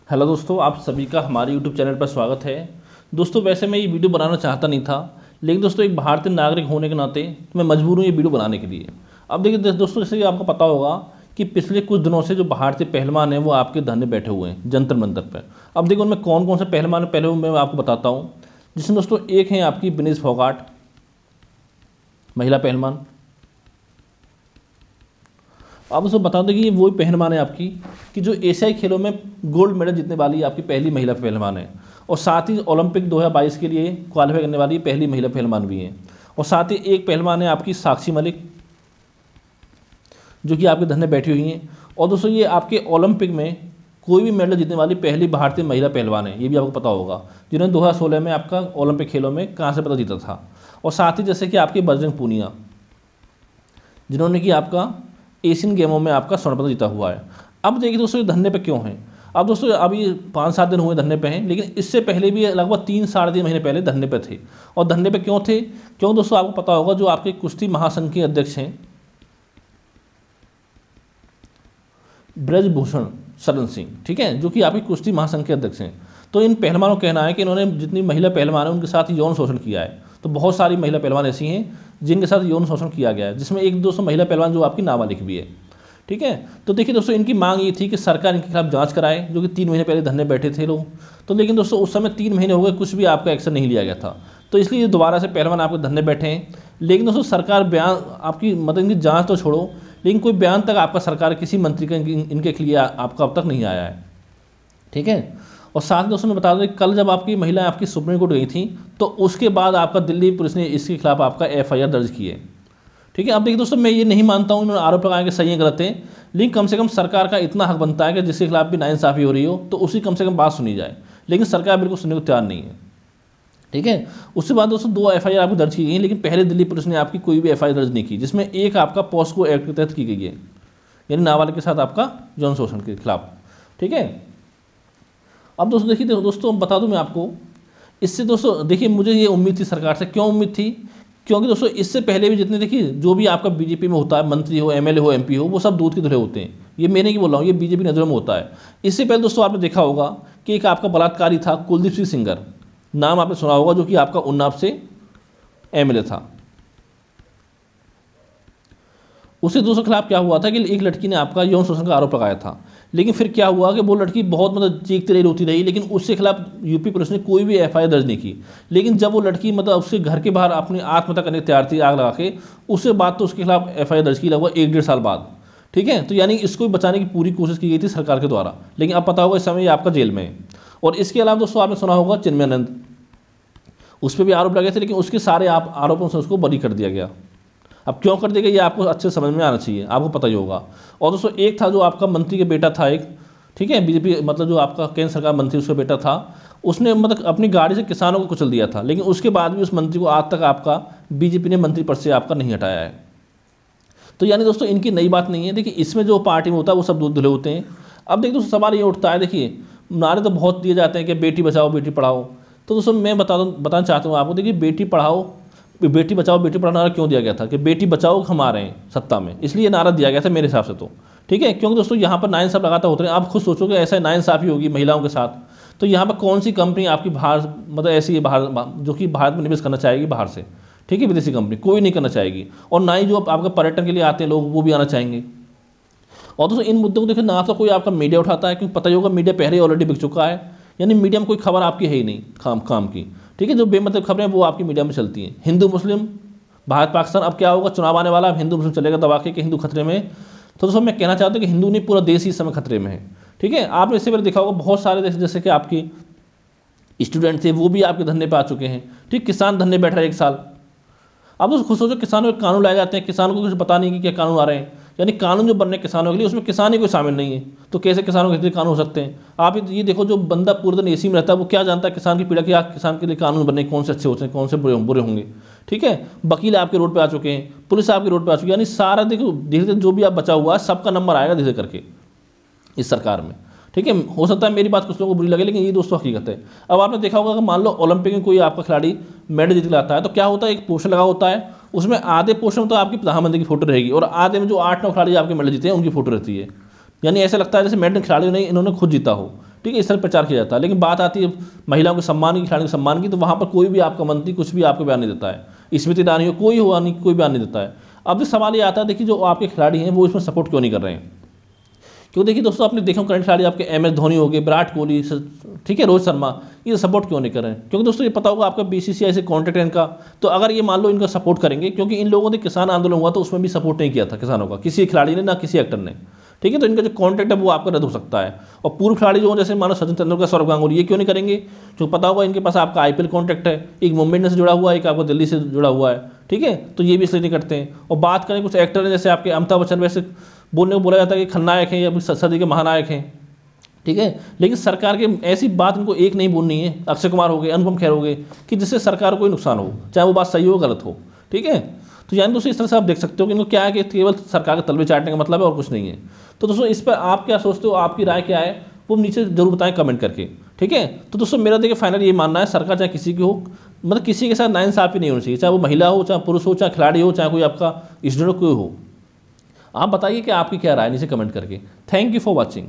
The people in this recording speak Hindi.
हेलो दोस्तों, आप सभी का हमारे यूट्यूब चैनल पर स्वागत है। दोस्तों, वैसे मैं ये वीडियो बनाना चाहता नहीं था, लेकिन दोस्तों एक भारतीय नागरिक होने के नाते मैं मजबूर हूँ ये वीडियो बनाने के लिए। अब देखिए दोस्तों, जैसे कि आपको पता होगा कि पिछले कुछ दिनों से जो भारतीय पहलवान हैं वो आपके धरने बैठे हुए हैं जंतर मंतर पर। अब देखिए उनमें कौन कौन से पहलवान हैं, पहले मैं आपको बताता हूँ। जिसमें दोस्तों एक हैं आपकी विनेश फोगाट, महिला पहलवान। आप उसको बता दें कि ये वही पहलवान है आपकी कि जो एशियाई खेलों में गोल्ड मेडल जीतने वाली आपकी पहली महिला पहलवान है, और साथ ही ओलंपिक 2022 के लिए क्वालिफाई करने वाली पहली महिला पहलवान भी हैं। और साथ ही एक पहलवान है आपकी साक्षी मलिक, जो कि आपके धरने बैठी हुई हैं। और दोस्तों ये आपके ओलंपिक में कोई भी मेडल जीतने वाली पहली भारतीय महिला पहलवान है, ये भी आपको पता होगा, जिन्होंने 2016 में आपका ओलंपिक खेलों में कांस्य पदक जीता था। और साथ ही जैसे कि आपकी बजरंग पूनिया, जिन्होंने कि आपका एशियन गेमों में आपका स्वर्ण पदक जीता हुआ है। अब देखिए दोस्तों ये धरने पे क्यों हैं। अब दोस्तों अभी 5-7 दिन हुए धरने पे हैं, लेकिन इससे पहले भी लगभग 3-3.5 महीने पहले धरने पे थे। और धरने पे क्यों थे? क्यों दोस्तों आपको पता होगा, जो आपके कुश्ती महासंघ के अध्यक्ष हैं ब्रजभूषण शरण सिंह, ठीक है, जो कि आपके कुश्ती महासंघ के अध्यक्ष हैं। तो इन पहलवानों का कहना है कि इन्होंने जितनी महिला पहलवान है उनके साथ यौन शोषण किया है। तो बहुत सारी महिला पहलवान ऐसी हैं जिनके साथ यौन शोषण किया गया है, जिसमें एक 200 महिला पहलवान जो आपकी नाबालिग भी है, ठीक है। तो देखिए दोस्तों इनकी मांग ये थी कि सरकार इनके खिलाफ जांच कराए, जो कि 3 महीने पहले धरने बैठे थे लोग। तो लेकिन दोस्तों उस समय 3 महीने हो गए, कुछ भी आपका एक्शन नहीं लिया गया था। तो इसलिए ये दोबारा से पहलवान आपके धरने बैठे हैं। लेकिन दोस्तों सरकार बयान आपकी मतलब इनकी जाँच तो छोड़ो, लेकिन कोई बयान तक आपका सरकार किसी मंत्री का इनके लिए आपका अब तक नहीं आया है, ठीक है। और साथ में दोस्तों मैं बता दूं, कल जब आपकी महिला आपकी सुप्रीम कोर्ट गई थी, तो उसके बाद आपका दिल्ली पुलिस ने इसके खिलाफ आपका FIR दर्ज की है, ठीक है। अब देखिए दोस्तों मैं ये नहीं मानता हूँ इन्होंने आरोप लगाए कि सही है गलत है, लेकिन कम से कम सरकार का इतना हक बनता है कि जिसके खिलाफ भी नाइंसाफ़ी हो रही हो तो उसकी कम से कम बात सुनी जाए। लेकिन सरकार बिल्कुल सुनने को तैयार नहीं है, ठीक है। उसके बाद दोस्तों 2 FIR आपको दर्ज की गई, लेकिन पहले दिल्ली पुलिस ने आपकी कोई भी FIR दर्ज नहीं की, जिसमें एक आपका पॉस्को एक्ट के तहत की गई है, यानी नाबालिग के साथ आपका यौन शोषण के खिलाफ, ठीक है। अब दोस्तों देखिए दोस्तों बता दूं मैं आपको, इससे दोस्तों देखिए मुझे ये उम्मीद थी सरकार से। क्यों उम्मीद थी? क्योंकि दोस्तों इससे पहले भी जितने देखिए जो भी आपका बीजेपी में होता है, मंत्री हो, MLA हो, MP हो, वो सब दूध के धुले होते हैं। ये मैं नहीं बोल रहा हूँ, ये बीजेपी नज़रों में होता है। इससे पहले दोस्तों आपने देखा होगा कि एक आपका बलात्कारी था कुलदीप सिंह सेंगर, नाम आपने सुना होगा, जो कि आपका उन्नाव से MLA था। उससे दोस्तों खिलाफ क्या हुआ था कि एक लड़की ने आपका यौन शोषण का आरोप लगाया था। लेकिन फिर क्या हुआ कि वो लड़की बहुत मतलब चीखती रही, रोती रही, लेकिन उसके खिलाफ यूपी पुलिस ने कोई भी FIR दर्ज नहीं की। लेकिन जब वो लड़की मतलब उसके घर के बाहर अपनी आत्महत्या करने की तैयार थी आग लगा के, उसके बाद तो उसके खिलाफ FIR दर्ज की लगभग 1-1.5 साल बाद, ठीक है। तो यानी इसको बचाने की पूरी कोशिश की गई थी सरकार के द्वारा, लेकिन अब पता होगा इस समय ये आपका जेल में है। और इसके अलावा दोस्तों आपने सुना होगा चिन्मयानंद, उस पर भी आरोप लगे थे, लेकिन उसके सारे आरोपों से उसको बरी कर दिया गया। अब क्यों कर देगा ये आपको अच्छे समझ में आना चाहिए, आपको पता ही होगा। और दोस्तों एक था जो आपका मंत्री के बेटा था एक, ठीक है, बीजेपी मतलब जो आपका केंद्र सरकार मंत्री उसका बेटा था, उसने मतलब अपनी गाड़ी से किसानों को कुचल दिया था, लेकिन उसके बाद भी उस मंत्री को आज तक आपका बीजेपी ने मंत्री पद से आपका नहीं हटाया है। तो यानी दोस्तों इनकी नई बात नहीं है। देखिए इसमें जो पार्टी में होता है वो सब दूध धुले होते हैं। अब देखिए दोस्तों सवाल ये उठता है, देखिए नारे तो बहुत दिए जाते हैं कि बेटी बचाओ बेटी पढ़ाओ। तो दोस्तों मैं बताना चाहता हूँ आपको, देखिए बेटी बचाओ बेटी पढ़ाओ नारा क्यों दिया गया था कि बेटी बचाओ हम आ रहे हैं सत्ता में, इसलिए नारा दिया गया था मेरे हिसाब से तो, ठीक है। क्योंकि दोस्तों यहाँ पर नाइंसाफ़ लगातार होते हैं। आप खुद सोचोगे ऐसा नाइंसाफ़ी होगी महिलाओं के साथ, तो यहाँ पर कौन सी कंपनी आपकी बाहर मतलब ऐसी है बाहर जो कि भारत में निवेश करना चाहेगी बाहर से, ठीक है, विदेशी कंपनी कोई नहीं करना चाहेगी। और ना ही जो आपका पर्यटन के लिए आते हैं लोग वो भी आना चाहेंगे। और दोस्तों इन मुद्दों को देखिए ना तो कोई आपका मीडिया उठाता है, क्योंकि पता ही होगा मीडिया पहले ही ऑलरेडी बिक चुका है, यानी मीडिया में कोई खबर आपकी है ही नहीं काम की, ठीक है। जो बेमतलब खबरें वो आपकी मीडिया में चलती हैं। हिंदू मुस्लिम भारत पाकिस्तान, अब क्या होगा, चुनाव आने वाला, अब हिंदू मुस्लिम चलेगा दबा के कि हिंदू खतरे में। तो दोस्तों मैं कहना चाहता हूँ कि हिंदू नहीं पूरा देश ही इस समय खतरे में है, ठीक है। आपने इससे पहले देखा होगा बहुत सारे जैसे कि आपकी स्टूडेंट थे वो भी आपके धरने पर आ चुके हैं, ठीक। किसान धरने बैठ रहे हैं 1 साल। अब तो खुद सोचो किसानों के कानून लाए जाते हैं, किसानों को कुछ पता नहीं कि क्या कानून आ रहे हैं, यानी कानून जो बन रहे हैं किसानों के लिए उसमें किसान ही कोई शामिल नहीं है, तो कैसे किसानों के लिए कानून हो सकते हैं। आप ये देखो जो बंदा पूरे दिन AC में रहता है वो क्या जानता है किसान की पीड़ा की, किसान के लिए कानून बने कौन से अच्छे होते हैं कौन से बुरे होंगे, ठीक है। वकील आपके रोड पर आ चुके हैं, पुलिस आपके रोड पर आ चुकी है, यानी सारा देखो धीरे धीरे जो भी आप बचा हुआ है सबका नंबर आएगा धीरे करके इस सरकार में, ठीक है। हो सकता है मेरी बात कुछ लोगों को बुरी लगे, लेकिन ये दोस्तों हकीकत है। अब आपने देखा होगा कि मान लो ओलंपिक में कोई आपका खिलाड़ी मेडल जीत लाता है, तो क्या होता है, एक पोस्टर लगा होता है, उसमें आधे पोस्टर में तो आपकी प्रधानमंत्री की फोटो रहेगी और आधे में जो 8-9 खिलाड़ी आपके मेडल जीते हैं उनकी फोटो रहती है। यानी ऐसा लगता है जैसे मेडल खिलाड़ियों ने इन्होंने खुद जीता हो, ठीक है, इस तरह प्रचार किया जाता है। लेकिन बात आती है महिलाओं के सम्मान की, खिलाड़ियों के सम्मान की, तो वहाँ पर कोई भी आपका मंत्री कुछ भी आपको बयान नहीं देता है। स्मृति ईरानी हो, कोई हुआ नहीं, कोई बयान नहीं देता है। अब जो सवाल ये आता है, देखिए जो आपके खिलाड़ी हैं वो इसमें सपोर्ट क्यों नहीं कर रहे हैं। क्यों, देखिए दोस्तों, आपने देखा करंट खिलाड़ी आपके MS धोनी हो गए, विराट कोहली, ठीक है, रोहित शर्मा, ये सपोर्ट क्यों नहीं कर रहे हैं। क्योंकि दोस्तों ये पता होगा आपका BCCI से कॉन्ट्रैक्ट है इनका, तो अगर ये मान लो इनका सपोर्ट करेंगे, क्योंकि इन लोगों ने किसान आंदोलन हुआ तो उसमें भी सपोर्ट नहीं किया था किसानों का, किसी खिलाड़ी ने, ना किसी एक्टर ने, ठीक है, तो इनका जो कॉन्ट्रैक्ट है वो आपका रद्द हो सकता है। और पूर्व खिलाड़ी जो हो, जैसे मानो सचिन तेंदुलकर, सौरव गांगुली, ये क्यों नहीं करेंगे, जो पता होगा इनके पास आपका IPL कॉन्ट्रैक्ट है, एक मुंबई इंडियंस से जुड़ा हुआ है, एक आपको दिल्ली से जुड़ा हुआ है, ठीक है, तो ये भी इसलिए नहीं करते हैं। और बात करें कुछ एक्टर हैं, जैसे आपके अमिताभ बच्चन, वैसे बोलने को बोला जाता है कि खलनायक हैं या सदी के महानायक हैं, ठीक है, लेकिन सरकार के ऐसी बात इनको एक नहीं बोलनी है, अक्षय कुमार हो गए, अनुपम खेर हो गए, कि जिससे सरकार को कोई नुकसान हो, चाहे वो बात सही हो गलत हो, ठीक है। तो यानी दोस्तों इस तरह से आप देख सकते हो कि इनको क्या है कि केवल सरकार के तलवे चाटने का मतलब है और कुछ नहीं है। तो दोस्तों इस पर आप क्या सोचते हो, आपकी राय क्या है, वो नीचे जरूर बताएं कमेंट करके, ठीक है। तो दोस्तों मेरा देखिए फाइनल ये मानना है, सरकार चाहे किसी की हो, मतलब किसी के साथ नाइंसाफ़ी नहीं होनी चाहिए, चाहे वो महिला हो, चाहे पुरुष हो, चाहे खिलाड़ी हो, चाहे कोई आपका स्टूडेंट कोई हो। आप बताइए कि आपकी क्या राय है, नीचे कमेंट करके। Thank you for watching.